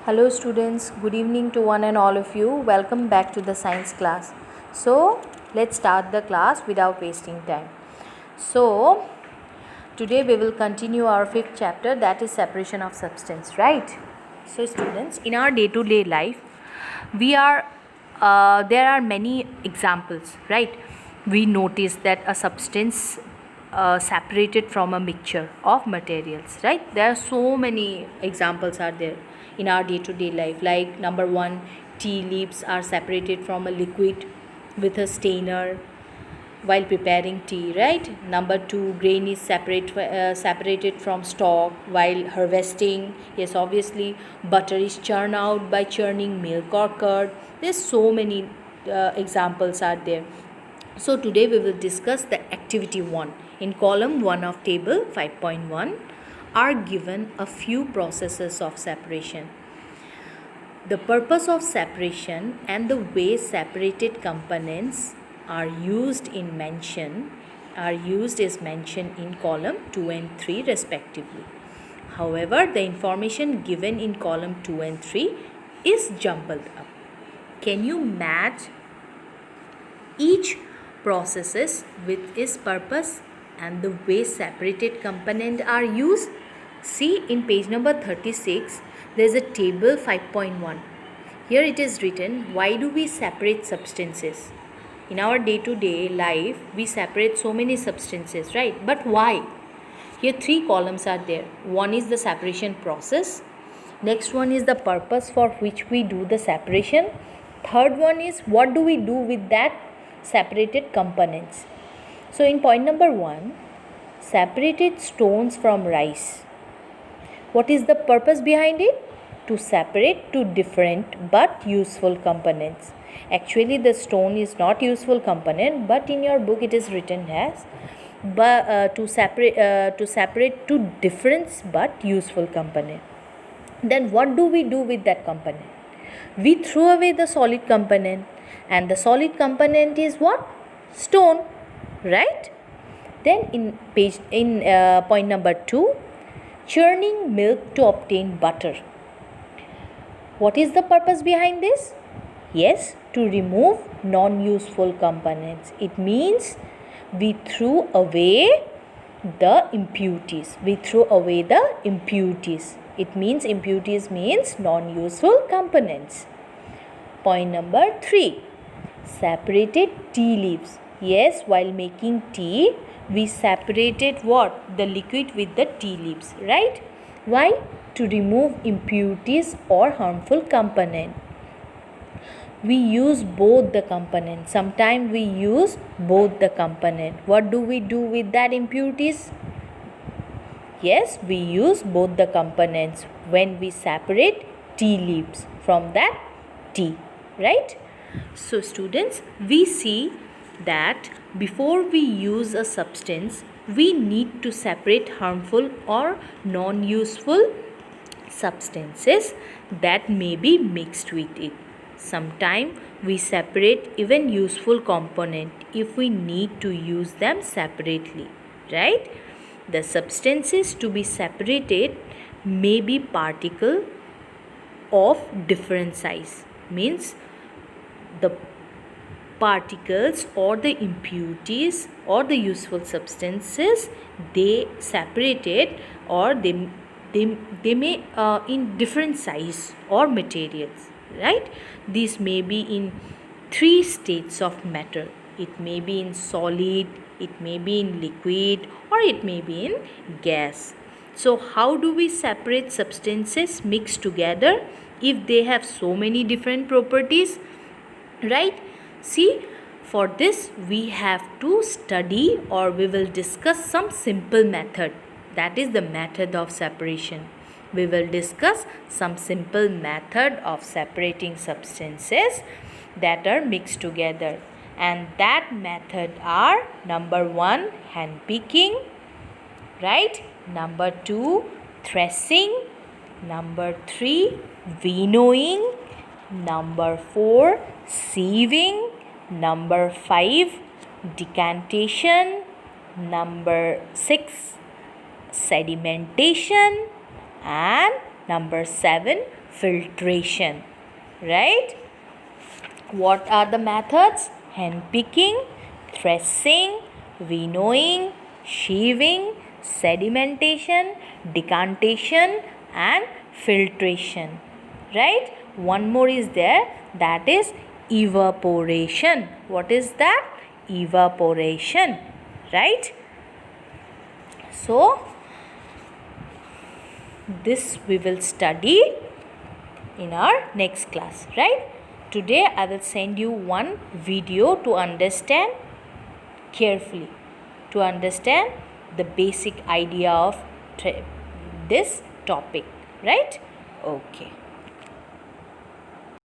Hello students, good evening to one and all of you. Welcome back to the science class. So let's start the class without wasting time. So today we will continue our fifth chapter, that is separation of substance, right? So students, in our day-to-day life, there are many examples, right? We notice that a substance separated from a mixture of materials, right? There are so many examples are there in our day-to-day life. Like number one, tea leaves are separated from a liquid with a strainer while preparing tea, right? Number two, grain is separated from stalk while harvesting. Yes, obviously butter is churned out by churning milk or curd. There's so many examples are there. So today we will discuss the activity 1. In column 1 of table 5.1 are given a few processes of separation. The purpose of separation and the way separated components are used is mentioned in column 2 and 3 respectively. However, the information given in column 2 and 3 is jumbled up. Can you match each processes with its purpose and the way separated components are used? See, in page number 36, there is a table 5.1. Here it is written, why do we separate substances? In our day-to-day life, we separate so many substances, right? But why? Here 3 columns are there. One is the separation process. Next one is the purpose for which we do the separation. Third one is what do we do with that separated components. So in point number 1, separated stones from rice. What is the purpose behind it? To separate two different but useful components. Actually the stone is not useful component, but in your book it is written as to separate two different but useful component. Then what do we do with that component? We throw away the solid component, and the solid component is what? Stone, right? Then in point number 2, churning milk to obtain butter. What is the purpose behind this? Yes, to remove non-useful components. It means we threw away the impurities. It means impurities means non-useful components. Point number 3, separated tea leaves. Yes, while making tea, we separated what? The liquid with the tea leaves, right? Why? To remove impurities or harmful component. We use both the components. Sometimes we use both the component. What do we do with that impurities? Yes, we use both the components when we separate tea leaves from that tea, right? So students, we see that before we use a substance, we need to separate harmful or non-useful substances that may be mixed with it. Sometimes we separate even useful component if we need to use them separately, right? The substances to be separated may be particle of different size, means the particles or the impurities or the useful substances, they separated or they may in different size or materials, right? These may be in 3 states of matter. It may be in solid, it may be in liquid, or it may be in gas. So how do we separate substances mixed together if they have so many different properties, right? See, for this we have to study, or we will discuss some simple method. That is the method of separation. We will discuss some simple method of separating substances that are mixed together. And that method are number 1, hand picking, right? Number 2, threshing. Number 3, winnowing. Number 4, sieving. Number 5, decantation. Number 6, sedimentation. And Number 7, filtration. Right? What are the methods? Hand picking, threshing, winnowing, sieving, sedimentation, decantation, and filtration. Right? One more is there, that is evaporation. What is that? Evaporation. Right? So, this we will study in our next class. Right? Today I will send you one video to understand carefully, to understand the basic idea of this topic. Right? Okay.